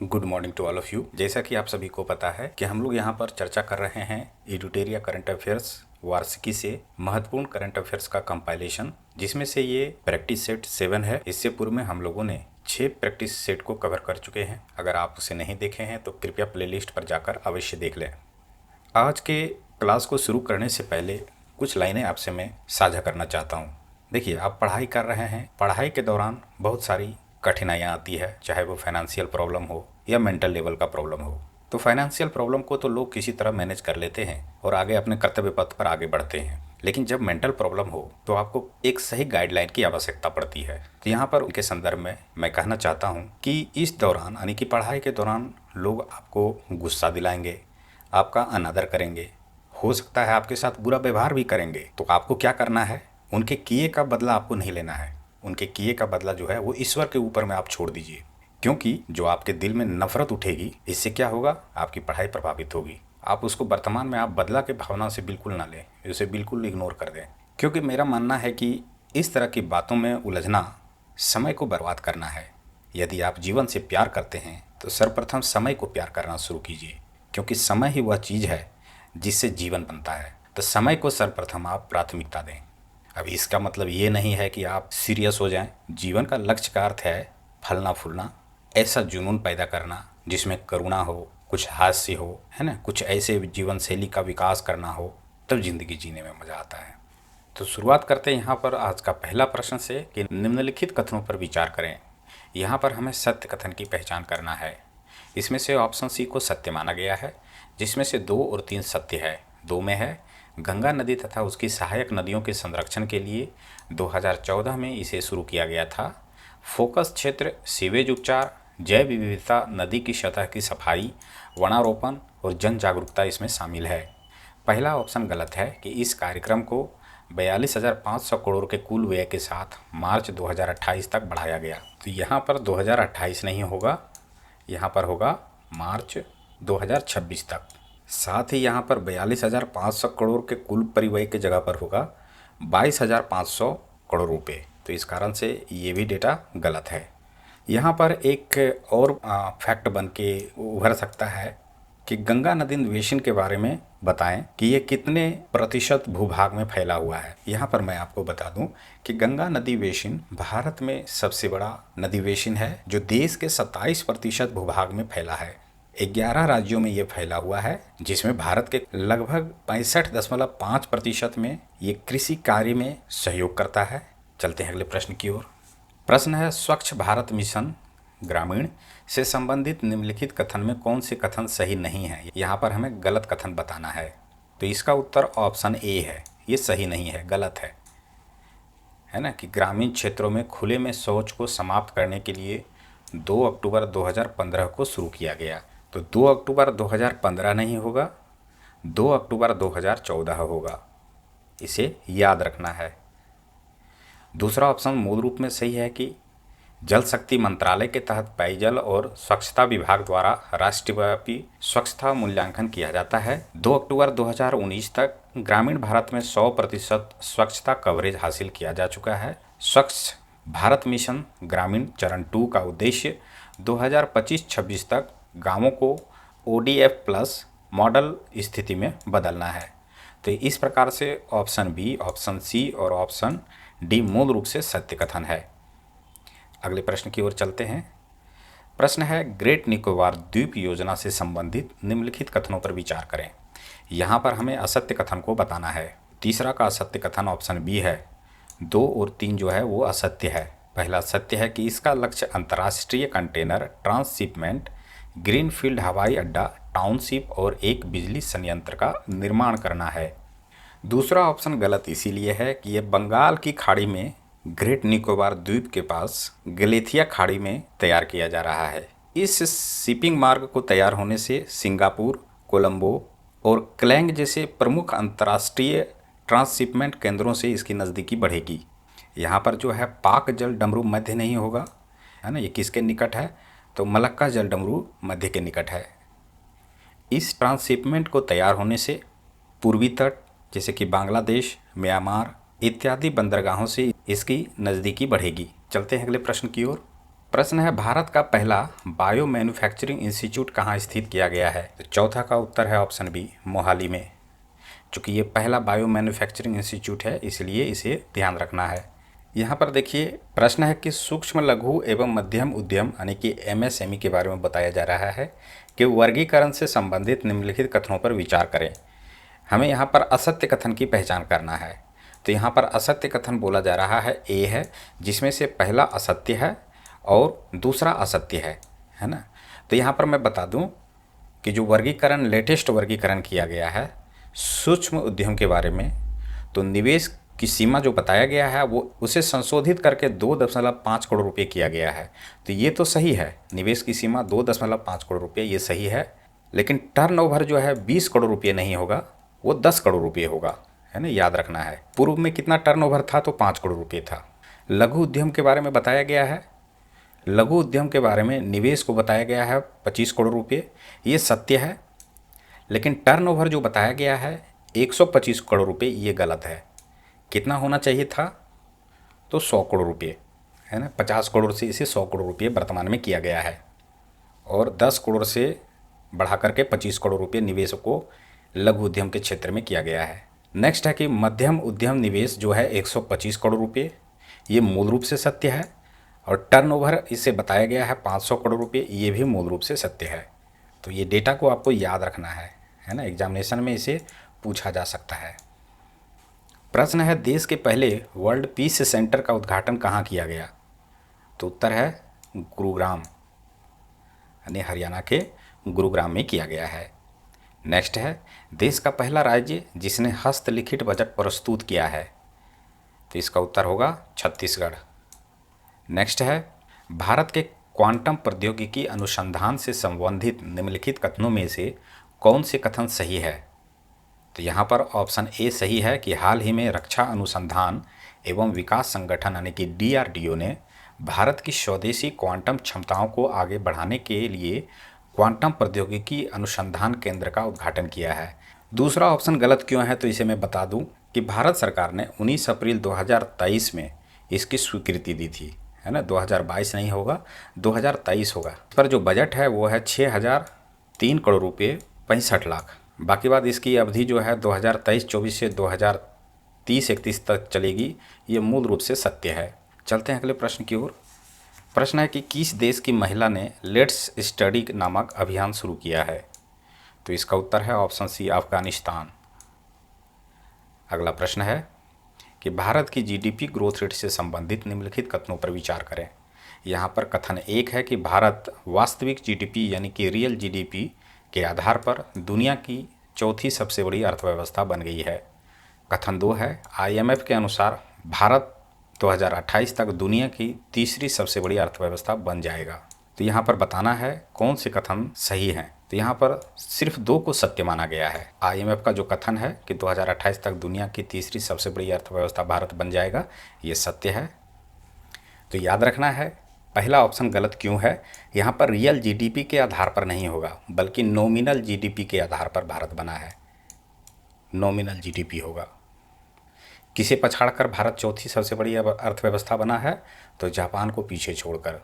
Good morning to all of you. जैसा कि आप सभी को पता है कि हम लोग यहाँ पर चर्चा कर रहे हैं एडुटेरिया करंट अफेयर्स वार्षिकी से महत्वपूर्ण करंट अफेयर्स का कंपाइलेशन, जिसमें से ये प्रैक्टिस सेट 7 है। इससे पूर्व में हम लोगों ने 6 प्रैक्टिस सेट को कवर कर चुके हैं। अगर आप उसे नहीं देखे हैं तो कृपया प्लेलिस्ट पर जाकर अवश्य देख लें। आज के क्लास को शुरू करने से पहले कुछ लाइनें आपसे मैं साझा करना चाहता हूँ। देखिए, आप पढ़ाई कर रहे हैं, पढ़ाई के दौरान बहुत सारी कठिनाइयाँ आती है, चाहे वो फाइनेंशियल प्रॉब्लम हो या मेंटल लेवल का प्रॉब्लम हो। तो फाइनेंशियल प्रॉब्लम को तो लोग किसी तरह मैनेज कर लेते हैं और आगे अपने कर्तव्य पथ पर आगे बढ़ते हैं, लेकिन जब मेंटल प्रॉब्लम हो तो आपको एक सही गाइडलाइन की आवश्यकता पड़ती है। तो यहाँ पर उनके संदर्भ में मैं कहना चाहता हूँ कि इस दौरान यानी कि पढ़ाई के दौरान लोग आपको गुस्सा दिलाएंगे, आपका अनादर करेंगे, हो सकता है आपके साथ बुरा व्यवहार भी करेंगे। तो आपको क्या करना है, उनके किए का बदला आपको नहीं लेना है। उनके किए का बदला जो है वो ईश्वर के ऊपर में आप छोड़ दीजिए, क्योंकि जो आपके दिल में नफरत उठेगी, इससे क्या होगा, आपकी पढ़ाई प्रभावित होगी। आप उसको वर्तमान में आप बदला के भावना से बिल्कुल ना लें, उसे बिल्कुल इग्नोर कर दें, क्योंकि मेरा मानना है कि इस तरह की बातों में उलझना समय को बर्बाद करना है। यदि आप जीवन से प्यार करते हैं तो सर्वप्रथम समय को प्यार करना शुरू कीजिए, क्योंकि समय ही वह चीज़ है जिससे जीवन बनता है। तो समय को सर्वप्रथम आप प्राथमिकता दें। अब इसका मतलब ये नहीं है कि आप सीरियस हो जाएं। जीवन का लक्ष्य का अर्थ है फलना फूलना, ऐसा जुनून पैदा करना जिसमें करुणा हो, कुछ हास्य हो, है ना, कुछ ऐसे जीवन शैली का विकास करना हो, तब जिंदगी जीने में मज़ा आता है। तो शुरुआत करते हैं यहाँ पर आज का पहला प्रश्न से कि निम्नलिखित कथनों पर विचार करें। यहाँ पर हमें सत्य कथन की पहचान करना है। इसमें से ऑप्शन सी को सत्य माना गया है, जिसमें से 2 और 3 सत्य है। 2 में है गंगा नदी तथा उसकी सहायक नदियों के संरक्षण के लिए 2014 में इसे शुरू किया गया था। फोकस क्षेत्र सीवेज उपचार, जैव विविधता, नदी की सतह की सफाई, वनारोपण और जन जागरूकता इसमें शामिल है। पहला ऑप्शन गलत है कि इस कार्यक्रम को 42,500 करोड़ के कुल व्यय के साथ मार्च 2028 तक बढ़ाया गया। तो यहाँ पर 2028 नहीं होगा, यहाँ पर होगा मार्च 2026 तक। साथ ही यहाँ पर 42,500 करोड़ के कुल परिव्यय की जगह पर होगा 22,500 करोड़ रुपए। तो इस कारण से ये भी डेटा गलत है। यहाँ पर एक और फैक्ट बन के उभर सकता है कि गंगा नदी निवेशन के बारे में बताएं कि ये कितने प्रतिशत भूभाग में फैला हुआ है। यहाँ पर मैं आपको बता दूं कि गंगा नदी बेसिन भारत में सबसे बड़ा नदी बेसिन है, जो देश के 27% भूभाग में फैला है। 11 राज्यों में ये फैला हुआ है, जिसमें भारत के लगभग 65.5% में ये कृषि कार्य में सहयोग करता है। चलते हैं अगले प्रश्न की ओर। प्रश्न है, स्वच्छ भारत मिशन ग्रामीण से संबंधित निम्नलिखित कथन में कौन से कथन सही नहीं है। यहाँ पर हमें गलत कथन बताना है। तो इसका उत्तर ऑप्शन ए है, ये सही नहीं है, गलत है ना, कि ग्रामीण क्षेत्रों में खुले में शौच को समाप्त करने के लिए 2 अक्टूबर 2015 को शुरू किया गया। तो 2 अक्टूबर 2015 नहीं होगा, 2 अक्टूबर 2014 होगा, इसे याद रखना है। दूसरा ऑप्शन मूल रूप में सही है कि जल शक्ति मंत्रालय के तहत पेयजल और स्वच्छता विभाग द्वारा राष्ट्रव्यापी स्वच्छता मूल्यांकन किया जाता है। 2 अक्टूबर 2019 तक ग्रामीण भारत में 100% स्वच्छता कवरेज हासिल किया जा चुका है। स्वच्छ भारत मिशन ग्रामीण चरण 2 का उद्देश्य 2025-26 तक गांवों को ODF प्लस मॉडल स्थिति में बदलना है। तो इस प्रकार से ऑप्शन बी, ऑप्शन सी और ऑप्शन डी मूल रूप से सत्य कथन है। अगले प्रश्न की ओर चलते हैं। प्रश्न है, ग्रेट निकोबार द्वीप योजना से संबंधित निम्नलिखित कथनों पर विचार करें। यहाँ पर हमें असत्य कथन को बताना है। तीसरा का असत्य कथन ऑप्शन बी है। 2 और 3 जो है वो असत्य है। पहला सत्य है कि इसका लक्ष्य अंतर्राष्ट्रीय कंटेनर ट्रांसशिपमेंट, ग्रीनफील्ड हवाई अड्डा, टाउनशिप और एक बिजली संयंत्र का निर्माण करना है। दूसरा ऑप्शन गलत इसीलिए है कि यह बंगाल की खाड़ी में ग्रेट निकोबार द्वीप के पास गलेथिया खाड़ी में तैयार किया जा रहा है। इस शिपिंग मार्ग को तैयार होने से सिंगापुर, कोलंबो और क्लैंग जैसे प्रमुख अंतर्राष्ट्रीय ट्रांसशिपमेंट केंद्रों से इसकी नज़दीकी बढ़ेगी। यहाँ पर जो है पाक जल डमरू मध्य नहीं होगा, है ना, ये किसके निकट है, तो मलक्का जल डमरू मध्य के निकट है। इस ट्रांसशिपमेंट को तैयार होने से पूर्वी तट जैसे कि बांग्लादेश, म्यांमार इत्यादि बंदरगाहों से इसकी नज़दीकी बढ़ेगी। चलते हैं अगले प्रश्न की ओर। प्रश्न है भारत का पहला बायो मैन्युफैक्चरिंग इंस्टीट्यूट कहाँ स्थित किया गया है? तो चौथा का उत्तर है ऑप्शन बी, मोहाली में। चूँकि ये पहला बायो मैन्युफैक्चरिंग इंस्टीट्यूट है इसलिए इसे ध्यान रखना है। यहाँ पर देखिए प्रश्न है कि सूक्ष्म लघु एवं मध्यम उद्यम यानी कि एमएसएमई के बारे में बताया जा रहा है कि वर्गीकरण से संबंधित निम्नलिखित कथनों पर विचार करें। हमें यहाँ पर असत्य कथन की पहचान करना है। तो यहाँ पर असत्य कथन बोला जा रहा है ए है, जिसमें से पहला असत्य है और दूसरा असत्य है ना। तो यहाँ पर मैं बता दूँ कि जो वर्गीकरण लेटेस्ट वर्गीकरण किया गया है सूक्ष्म उद्यम के बारे में, तो निवेश की सीमा जो बताया गया है वो उसे संशोधित करके 2.5 करोड़ रुपये किया गया है। तो ये तो सही है, निवेश की सीमा 2.5 करोड़ रुपये ये सही है, लेकिन टर्नओवर जो है 20 करोड़ रुपये नहीं होगा, वो 10 करोड़ रुपये होगा, है ना, याद रखना है। पूर्व में कितना टर्नओवर था? तो 5 करोड़ रुपये था। लघु उद्यम के बारे में बताया गया है, लघु उद्यम के बारे में निवेश को बताया गया है 25 करोड़ रुपये, ये सत्य है, लेकिन टर्नओवर जो बताया गया है 125 करोड़ रुपये ये गलत है। कितना होना चाहिए था? तो 100 करोड़ रुपये, है ना। 50 करोड़ से इसे 100 करोड़ रुपये वर्तमान में किया गया है और 10 करोड़ से बढ़ा करके 25 करोड़ रुपये निवेश को लघु उद्यम के क्षेत्र में किया गया है। नेक्स्ट है कि मध्यम उद्यम निवेश जो है 125 करोड़ रुपये, ये मूल रूप से सत्य है, और टर्नओवर इसे बताया गया है 500 करोड़ रुपये, ये भी मूल रूप से सत्य है। तो ये डेटा को आपको याद रखना है ना, एग्जामिनेशन में इसे पूछा जा सकता है। प्रश्न है देश के पहले वर्ल्ड पीस सेंटर का उद्घाटन कहाँ किया गया? तो उत्तर है गुरुग्राम, यानी हरियाणा के गुरुग्राम में किया गया है। नेक्स्ट है देश का पहला राज्य जिसने हस्तलिखित बजट प्रस्तुत किया है? तो इसका उत्तर होगा छत्तीसगढ़। नेक्स्ट है भारत के क्वांटम प्रौद्योगिकी अनुसंधान से संबंधित निम्नलिखित कथनों में से कौन से कथन सही है? तो यहाँ पर ऑप्शन ए सही है कि हाल ही में रक्षा अनुसंधान एवं विकास संगठन यानी कि DRDO ने भारत की स्वदेशी क्वांटम क्षमताओं को आगे बढ़ाने के लिए क्वांटम प्रौद्योगिकी अनुसंधान केंद्र का उद्घाटन किया है। दूसरा ऑप्शन गलत क्यों है? तो इसे मैं बता दूं कि भारत सरकार ने 19 अप्रैल 2023 में इसकी स्वीकृति दी थी, है ना। 2022 नहीं होगा, 2023 होगा। पर जो बजट है वो है 6003 करोड़ रुपये 65 लाख। बाकी बात इसकी अवधि जो है 2023-24 से 2030-31 तक चलेगी, ये मूल रूप से सत्य है। चलते हैं अगले प्रश्न की ओर। प्रश्न है कि किस देश की महिला ने लेट्स स्टडी नामक अभियान शुरू किया है? तो इसका उत्तर है ऑप्शन सी, अफगानिस्तान। अगला प्रश्न है कि भारत की GDP ग्रोथ रेट से संबंधित निम्नलिखित कथनों पर विचार करें। यहाँ पर कथन एक है कि भारत वास्तविक GDP यानी कि रियल GDP के आधार पर दुनिया की चौथी सबसे बड़ी अर्थव्यवस्था बन गई है। कथन 2 है IMF के अनुसार भारत 2028 तक दुनिया की तीसरी सबसे बड़ी अर्थव्यवस्था बन जाएगा। तो यहाँ पर बताना है कौन से कथन सही हैं। तो यहाँ पर सिर्फ 2 को सत्य माना गया है। IMF का जो कथन है कि 2028 तक दुनिया की तीसरी सबसे बड़ी अर्थव्यवस्था भारत बन जाएगा, ये सत्य है। तो याद रखना है पहला ऑप्शन गलत क्यों है। यहाँ पर रियल GDP के आधार पर नहीं होगा, बल्कि नॉमिनल GDP के आधार पर भारत बना है, नॉमिनल GDP होगा। किसे पछाड़कर भारत चौथी सबसे बड़ी अर्थव्यवस्था बना है? तो जापान को पीछे छोड़कर।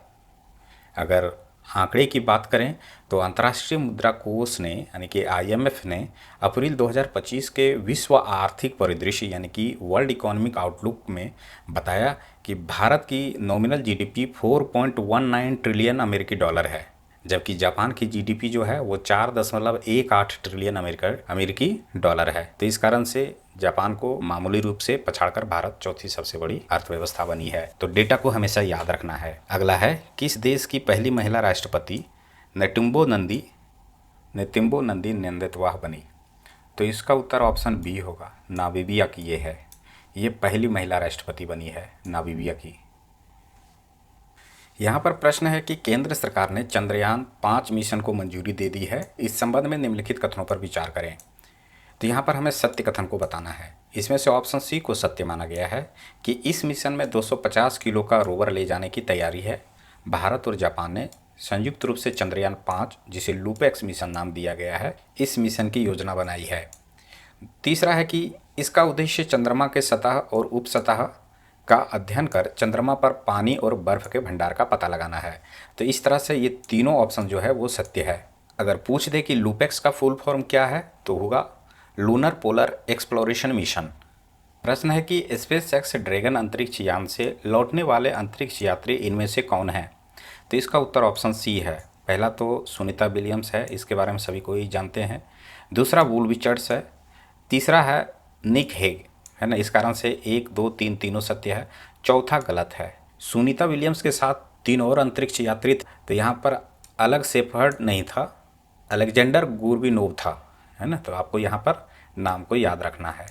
अगर आंकड़े की बात करें तो अंतर्राष्ट्रीय मुद्रा कोष ने यानी कि IMF ने अप्रैल 2025 के विश्व आर्थिक परिदृश्य यानी कि वर्ल्ड इकोनॉमिक आउटलुक में बताया कि भारत की नॉमिनल GDP 4.19 ट्रिलियन अमेरिकी डॉलर है, जबकि जापान की GDP जो है वो 4.18 ट्रिलियन अमेरिकी डॉलर है। तो इस कारण से जापान को मामूली रूप से पछाड़कर भारत चौथी सबसे बड़ी अर्थव्यवस्था बनी है। तो डेटा को हमेशा याद रखना है। अगला है किस देश की पहली महिला राष्ट्रपति नेतुम्बो नंदी नंदेतवाह बनी? तो इसका उत्तर ऑप्शन बी होगा, नामीबिया की ये है। ये पहली महिला राष्ट्रपति बनी है नामीबिया की। यहाँ पर प्रश्न है कि केंद्र सरकार ने चंद्रयान 5 मिशन को मंजूरी दे दी है, इस संबंध में निम्नलिखित कथनों पर विचार करें। तो यहाँ पर हमें सत्य कथन को बताना है। इसमें से ऑप्शन सी को सत्य माना गया है कि इस मिशन में 250 किलो का रोवर ले जाने की तैयारी है। भारत और जापान ने संयुक्त रूप से चंद्रयान 5, जिसे लूपेक्स मिशन नाम दिया गया है, इस मिशन की योजना बनाई है। तीसरा है कि इसका उद्देश्य चंद्रमा के सतह और उपसतह का अध्ययन कर चंद्रमा पर पानी और बर्फ के भंडार का पता लगाना है। तो इस तरह से ये तीनों ऑप्शन जो है वो सत्य है। अगर पूछ दे कि लूपेक्स का फुल फॉर्म क्या है तो होगा लूनर पोलर एक्सप्लोरेशन मिशन। प्रश्न है कि स्पेस एक्स ड्रैगन अंतरिक्ष यान से लौटने वाले अंतरिक्ष यात्री इनमें से कौन है? तो इसका उत्तर ऑप्शन सी है। पहला तो सुनीता विलियम्स है, इसके बारे में सभी को ही जानते हैं। दूसरा वुल रिचर्ड्स है। तीसरा है निक हेग, है ना। इस कारण से 1, 2, 3 तीनों सत्य है। चौथा गलत है। सुनीता विलियम्स के साथ 3 और अंतरिक्ष यात्री थे, तो यहाँ पर अलग शेफर्ड नहीं था, अलेक्जेंडर गुर्बिनोव था, है ना। तो आपको यहाँ पर नाम को याद रखना है,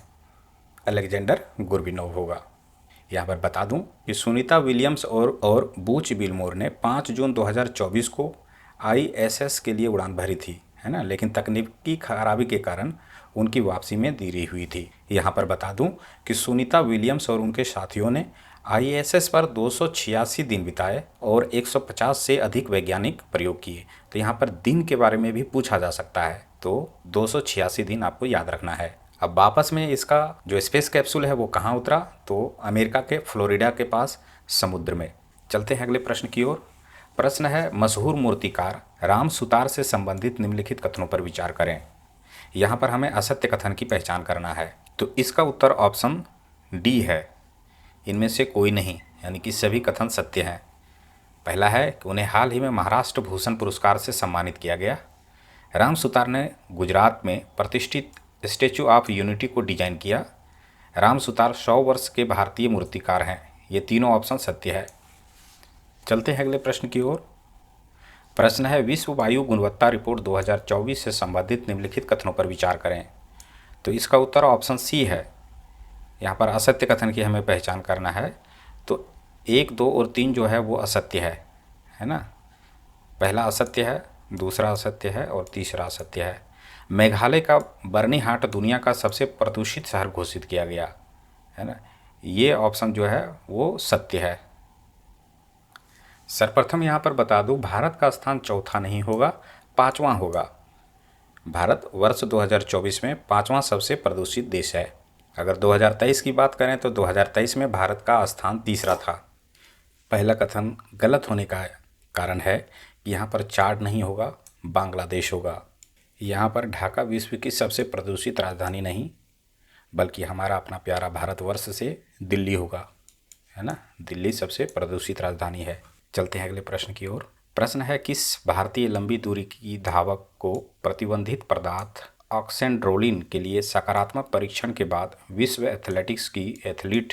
अलेक्जेंडर गुर्बिनोव होगा। यहाँ पर बता दूं कि सुनीता विलियम्स और बूच विलमोर ने 5 जून 2024 को आईएसएस के लिए उड़ान भरी थी, है ना, लेकिन तकनीकी खराबी के कारण उनकी वापसी में देरी हुई थी। यहाँ पर बता दूं कि सुनीता विलियम्स और उनके साथियों ने आईएसएस पर 286 दिन बिताए और 150 से अधिक वैज्ञानिक प्रयोग किए। तो यहाँ पर दिन के बारे में भी पूछा जा सकता है, तो 286 दिन आपको याद रखना है। अब वापस में इसका जो स्पेस कैप्सूल है वो कहाँ उतरा? तो अमेरिका के फ्लोरिडा के पास समुद्र में। चलते हैं अगले प्रश्न की ओर। प्रश्न है मशहूर मूर्तिकार राम सुतार से संबंधित निम्नलिखित कथनों पर विचार करें। यहाँ पर हमें असत्य कथन की पहचान करना है। तो इसका उत्तर ऑप्शन डी है, इनमें से कोई नहीं, यानी कि सभी कथन सत्य हैं। पहला है कि उन्हें हाल ही में महाराष्ट्र भूषण पुरस्कार से सम्मानित किया गया। राम सुतार ने गुजरात में प्रतिष्ठित स्टैचू ऑफ यूनिटी को डिजाइन किया। राम सुतार 100 वर्ष के भारतीय मूर्तिकार हैं। ये तीनों ऑप्शन सत्य है। चलते हैं अगले प्रश्न की ओर। प्रश्न है विश्व वायु गुणवत्ता रिपोर्ट 2024 से संबंधित निम्नलिखित कथनों पर विचार करें। तो इसका उत्तर ऑप्शन सी है। यहाँ पर असत्य कथन की हमें पहचान करना है। तो 1, 2 और 3 जो है वो असत्य है ना। पहला असत्य है, दूसरा असत्य है और तीसरा असत्य है। मेघालय का बर्नीहाट दुनिया का सबसे प्रदूषित शहर घोषित किया गया, है ना। ये ऑप्शन जो है वो सत्य है। सर्वप्रथम यहाँ पर बता दूं, भारत का स्थान चौथा नहीं होगा, 5वां होगा। भारत वर्ष 2024 में 5वां सबसे प्रदूषित देश है। अगर 2023 की बात करें तो 2023 में भारत का स्थान तीसरा था। पहला कथन गलत होने का कारण है कि यहाँ पर चाड नहीं होगा, बांग्लादेश होगा। यहाँ पर ढाका विश्व की सबसे प्रदूषित राजधानी नहीं, बल्कि हमारा अपना प्यारा भारतवर्ष से दिल्ली होगा, है ना। दिल्ली सबसे प्रदूषित राजधानी है। चलते हैं अगले प्रश्न की ओर। प्रश्न है किस भारतीय लंबी दूरी की धावक को प्रतिबंधित पदार्थ ऑक्सेंड्रोलिन के लिए सकारात्मक परीक्षण के बाद विश्व एथलेटिक्स की एथलीट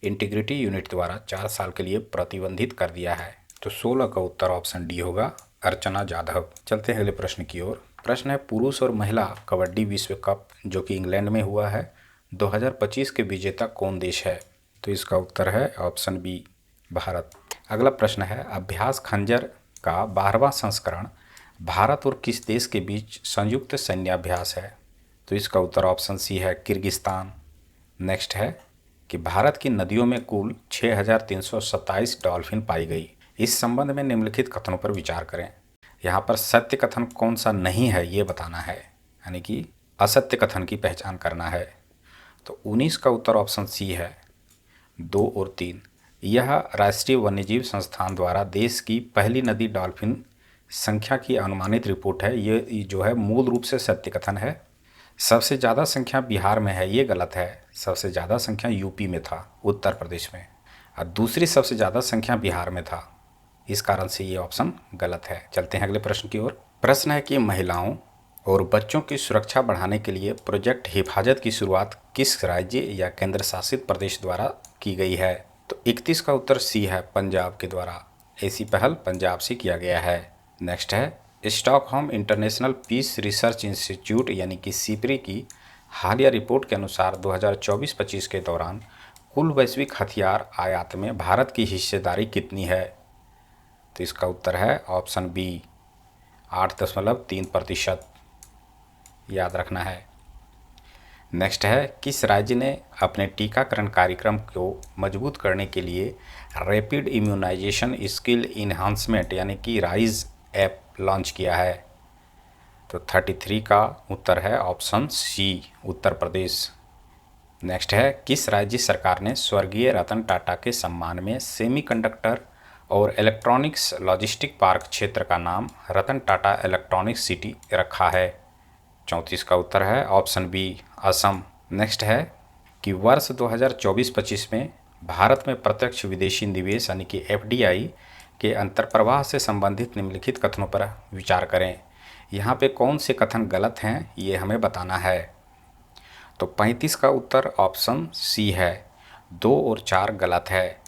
इंटीग्रिटी यूनिट द्वारा 4 साल के लिए प्रतिबंधित कर दिया है? तो 16 का उत्तर ऑप्शन डी होगा, अर्चना जाधव। चलते हैं अगले प्रश्न की ओर। प्रश्न है पुरुष और महिला कबड्डी विश्व कप जो कि इंग्लैंड में हुआ है 2025 के विजेता कौन देश है? तो इसका उत्तर है ऑप्शन बी, भारत। अगला प्रश्न है अभ्यास खंजर का 12वां संस्करण भारत और किस देश के बीच संयुक्त सैन्याभ्यास है? तो इसका उत्तर ऑप्शन सी है, किर्गिस्तान। नेक्स्ट है कि भारत की नदियों में कुल 6327 डॉल्फिन पाई गई। इस संबंध में निम्नलिखित कथनों पर विचार करें। यहाँ पर सत्य कथन कौन सा नहीं है ये बताना है, यानी कि असत्य कथन की पहचान करना है। तो 19 का उत्तर ऑप्शन सी है, 2 और 3। यह राष्ट्रीय वन्यजीव संस्थान द्वारा देश की पहली नदी डॉल्फिन संख्या की अनुमानित रिपोर्ट है। ये जो है मूल रूप से सत्य कथन है। सबसे ज़्यादा संख्या बिहार में है, ये गलत है। सबसे ज़्यादा संख्या यूपी में था, उत्तर प्रदेश में, और दूसरी सबसे ज़्यादा संख्या बिहार में था। इस कारण से ये ऑप्शन गलत है। चलते हैं अगले प्रश्न की ओर। प्रश्न है कि महिलाओं और बच्चों की सुरक्षा बढ़ाने के लिए प्रोजेक्ट हिफाजत की शुरुआत किस राज्य या केंद्र शासित प्रदेश द्वारा की गई है? तो 31 का उत्तर सी है, पंजाब के द्वारा। ऐसी पहल पंजाब से किया गया है। नेक्स्ट है Stockholm International Peace Research Institute यानी कि सिपरी की हालिया रिपोर्ट के अनुसार 2024-25 के दौरान कुल वैश्विक हथियार आयात में भारत की हिस्सेदारी कितनी है? तो इसका उत्तर है ऑप्शन बी, 8.3%। याद रखना है। नेक्स्ट है किस राज्य ने अपने टीकाकरण कार्यक्रम को मजबूत करने के लिए रैपिड इम्यूनाइजेशन स्किल इन्हांसमेंट यानी कि राइज ऐप लॉन्च किया है? तो 33 का उत्तर है option C, Uttar Pradesh. Next है, किस राज्य सरकार ने स्वर्गीय रतन टाटा के सम्मान में सेमीकंडक्टर और इलेक्ट्रॉनिक्स लॉजिस्टिक पार्क क्षेत्र का नाम रतन टाटा इलेक्ट्रॉनिक्स सिटी रखा है? 34 का उत्तर है ऑप्शन बी, असम। नेक्स्ट है कि वर्ष 2024-25 में भारत में प्रत्यक्ष विदेशी निवेश यानी कि एफडीआई के अंतर्प्रवाह से संबंधित निम्नलिखित कथनों पर विचार करें। यहाँ पे कौन से कथन गलत हैं ये हमें बताना है। तो 35 का उत्तर ऑप्शन सी है, 2 और 4 गलत है।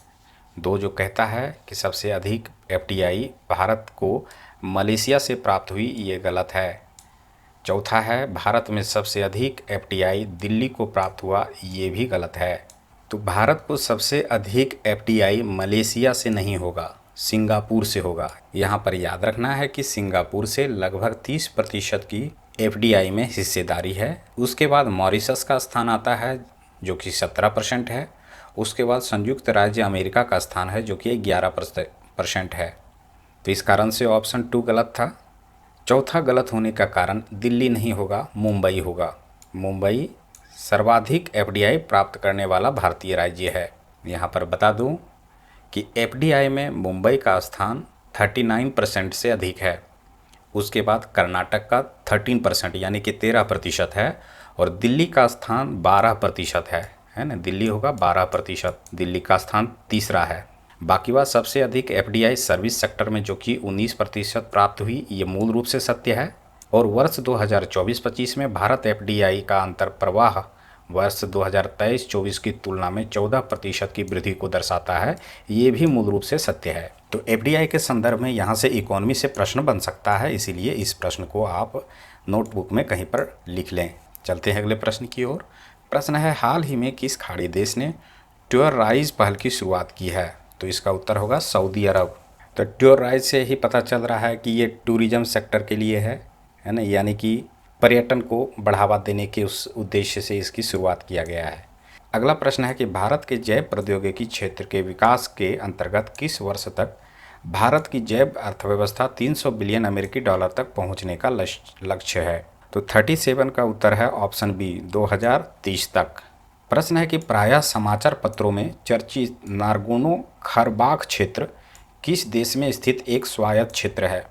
2 जो कहता है कि सबसे अधिक एफडीआई भारत को मलेशिया से प्राप्त हुई, ये गलत है। चौथा है, भारत में सबसे अधिक एफडीआई दिल्ली को प्राप्त हुआ, ये भी गलत है। तो भारत को सबसे अधिक एफडीआई मलेशिया से नहीं होगा, सिंगापुर से होगा। यहाँ पर याद रखना है कि सिंगापुर से लगभग 30% की एफडीआई में हिस्सेदारी है। उसके बाद मॉरिशस का स्थान आता है जो कि 17% है। उसके बाद संयुक्त राज्य अमेरिका का स्थान है जो कि 11% है। तो इस कारण से ऑप्शन 2 गलत था। चौथा गलत होने का कारण दिल्ली नहीं होगा, मुंबई होगा। मुंबई सर्वाधिक एफडीआई प्राप्त करने वाला भारतीय राज्य है। यहाँ पर बता दूँ कि एफडीआई में मुंबई का स्थान 39% से अधिक है। उसके बाद कर्नाटक का 13% यानी कि 13% है और दिल्ली का स्थान 12% है ना, दिल्ली होगा 12%। दिल्ली का स्थान तीसरा है। बाकी बात सबसे अधिक एफडीआई सर्विस सेक्टर में जो कि 19% प्राप्त हुई, ये मूल रूप से सत्य है। और वर्ष 2024-25 में भारत एफडीआई का अंतर प्रवाह वर्ष 2023-24 की तुलना में 14% की वृद्धि को दर्शाता है, ये भी मूल रूप से सत्य है। तो एफडीआई के संदर्भ में यहाँ से इकोनॉमी से प्रश्न बन सकता है, इसीलिए इस प्रश्न को आप नोटबुक में कहीं पर लिख लें। चलते हैं अगले प्रश्न की ओर। प्रश्न है, हाल ही में किस खाड़ी देश ने टूर राइज पहल की शुरुआत की है? तो इसका उत्तर होगा सऊदी अरब। तो टूर राइज से ही पता चल रहा है कि ये टूरिज्म सेक्टर के लिए है ना, यानी कि पर्यटन को बढ़ावा देने के उस उद्देश्य से इसकी शुरुआत किया गया है। अगला प्रश्न है कि भारत के जैव प्रौद्योगिकी क्षेत्र के विकास के अंतर्गत किस वर्ष तक भारत की जैव अर्थव्यवस्था 300 बिलियन अमेरिकी डॉलर तक पहुंचने का लक्ष्य है? तो 37 का उत्तर है ऑप्शन बी, 2030 तक। प्रश्न है कि प्रायः समाचार पत्रों में चर्चित नारगोनो खरबाग क्षेत्र किस देश में स्थित एक स्वायत्त क्षेत्र है?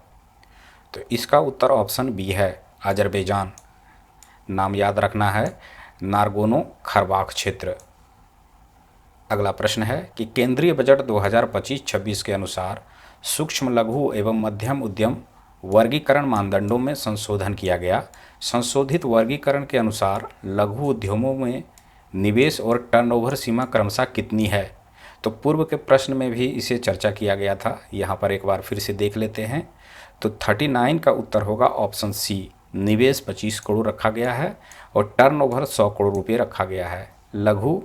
तो इसका उत्तर ऑप्शन बी है, अजरबैजान। नाम याद रखना है, नारगोनो खरबाग क्षेत्र। अगला प्रश्न है कि केंद्रीय बजट 2025-26 के अनुसार सूक्ष्म लघु एवं मध्यम उद्यम वर्गीकरण मानदंडों में संशोधन किया गया। संशोधित वर्गीकरण के अनुसार लघु उद्यमों में निवेश और टर्नओवर सीमा क्रमशः कितनी है? तो पूर्व के प्रश्न में भी इसे चर्चा किया गया था, यहाँ पर एक बार फिर से देख लेते हैं। तो 39 का उत्तर होगा ऑप्शन सी, निवेश 25 करोड़ रखा गया है और टर्नओवर 100 करोड़ रुपये रखा गया है लघु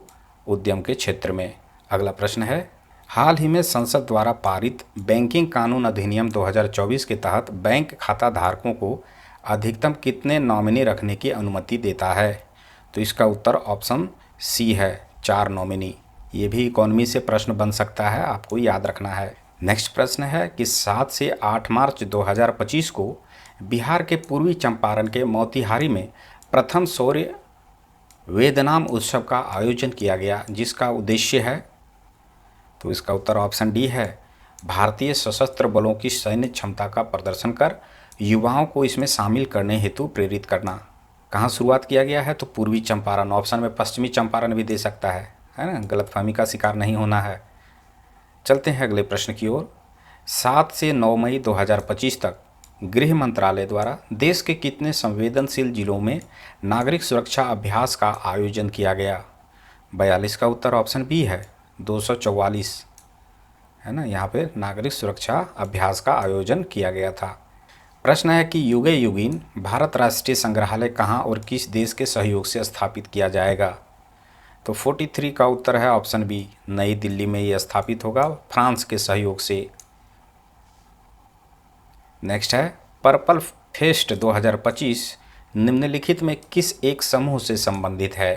उद्यम के क्षेत्र में। अगला प्रश्न है, हाल ही में संसद द्वारा पारित बैंकिंग कानून अधिनियम 2024 के तहत बैंक खाता धारकों को अधिकतम कितने नॉमिनी रखने की अनुमति देता है? तो इसका उत्तर ऑप्शन सी है, 4 नॉमिनी। ये भी इकोनॉमी से प्रश्न बन सकता है, आपको याद रखना है। नेक्स्ट प्रश्न है कि 7 से 8 मार्च 2025 को बिहार के पूर्वी चंपारण के मोतिहारी में प्रथम सौर्य वेदनाम उत्सव का आयोजन किया गया, जिसका उद्देश्य है? तो इसका उत्तर ऑप्शन डी है, भारतीय सशस्त्र बलों की सैन्य क्षमता का प्रदर्शन कर युवाओं को इसमें शामिल करने हेतु प्रेरित करना। कहाँ शुरुआत किया गया है? तो पूर्वी चंपारण। ऑप्शन में पश्चिमी चंपारण भी दे सकता है ना, गलतफहमी का शिकार नहीं होना है। चलते हैं अगले प्रश्न की ओर। 7 से 9 मई 2025 तक गृह मंत्रालय द्वारा देश के कितने संवेदनशील जिलों में नागरिक सुरक्षा अभ्यास का आयोजन किया गया? 42 का उत्तर ऑप्शन बी है, 244 है ना, यहाँ पे नागरिक सुरक्षा अभ्यास का आयोजन किया गया था। प्रश्न है कि युगे युगीन भारत राष्ट्रीय संग्रहालय कहाँ और किस देश के सहयोग से स्थापित किया जाएगा? तो 43 का उत्तर है ऑप्शन बी, नई दिल्ली में ये स्थापित होगा फ्रांस के सहयोग से। नेक्स्ट है, पर्पल फेस्ट 2025 निम्नलिखित में किस एक समूह से संबंधित है?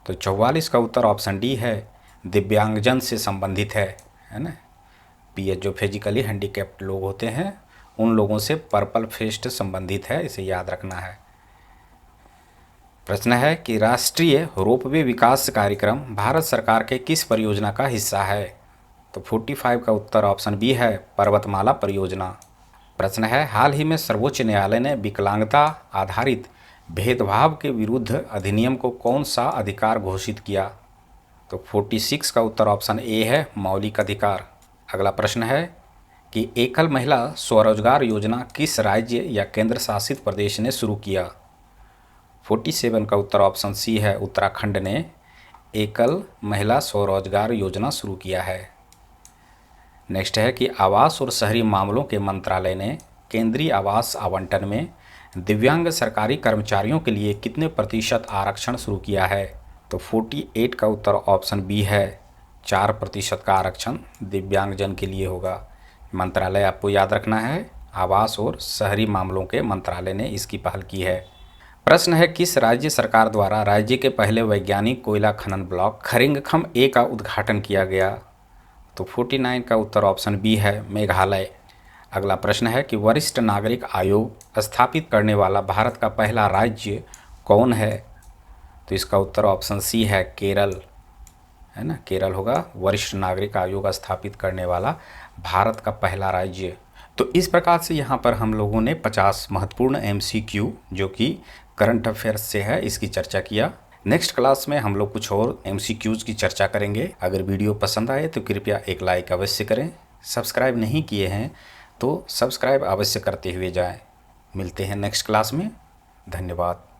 तो 44 का उत्तर ऑप्शन डी है, दिव्यांगजन से संबंधित है ना। पीएच जो फिजिकली हैंडीकैप्ड लोग होते हैं उन लोगों से पर्पल फेस्ट संबंधित है, इसे याद रखना है। प्रश्न है कि राष्ट्रीय रोपवे विकास कार्यक्रम भारत सरकार के किस परियोजना का हिस्सा है? तो 45 का उत्तर ऑप्शन बी है, पर्वतमाला परियोजना। प्रश्न है, हाल ही में सर्वोच्च न्यायालय ने विकलांगता आधारित भेदभाव के विरुद्ध अधिनियम को कौन सा अधिकार घोषित किया? तो 46 का उत्तर ऑप्शन ए है, मौलिक अधिकार। अगला प्रश्न है कि एकल महिला स्वरोजगार योजना किस राज्य या केंद्र शासित प्रदेश ने शुरू किया? 47 का उत्तर ऑप्शन सी है, उत्तराखंड ने एकल महिला स्वरोजगार योजना शुरू किया है। नेक्स्ट है कि आवास और शहरी मामलों के मंत्रालय ने केंद्रीय आवास आवंटन में दिव्यांग सरकारी कर्मचारियों के लिए कितने प्रतिशत आरक्षण शुरू किया है? तो 48 का उत्तर ऑप्शन बी है, 4% का आरक्षण दिव्यांगजन के लिए होगा। मंत्रालय आपको याद रखना है, आवास और शहरी मामलों के मंत्रालय ने इसकी पहल की है। प्रश्न है, किस राज्य सरकार द्वारा राज्य के पहले वैज्ञानिक कोयला खनन ब्लॉक खरिंगखम ए का उद्घाटन किया गया? तो 49 का उत्तर ऑप्शन बी है, मेघालय। अगला प्रश्न है कि वरिष्ठ नागरिक आयोग स्थापित करने वाला भारत का पहला राज्य कौन है? तो इसका उत्तर ऑप्शन सी है, केरल, है ना, केरल होगा वरिष्ठ नागरिक आयोग स्थापित करने वाला भारत का पहला राज्य। तो इस प्रकार से यहाँ पर हम लोगों ने 50 महत्वपूर्ण MCQ जो कि करंट अफेयर्स से है इसकी चर्चा किया। नेक्स्ट क्लास में हम लोग कुछ और MCQs की चर्चा करेंगे। अगर वीडियो पसंद आए तो कृपया एक लाइक अवश्य करें। सब्सक्राइब नहीं किए हैं तो सब्सक्राइब अवश्य करते हुए जाएं। मिलते हैं नेक्स्ट क्लास में। धन्यवाद।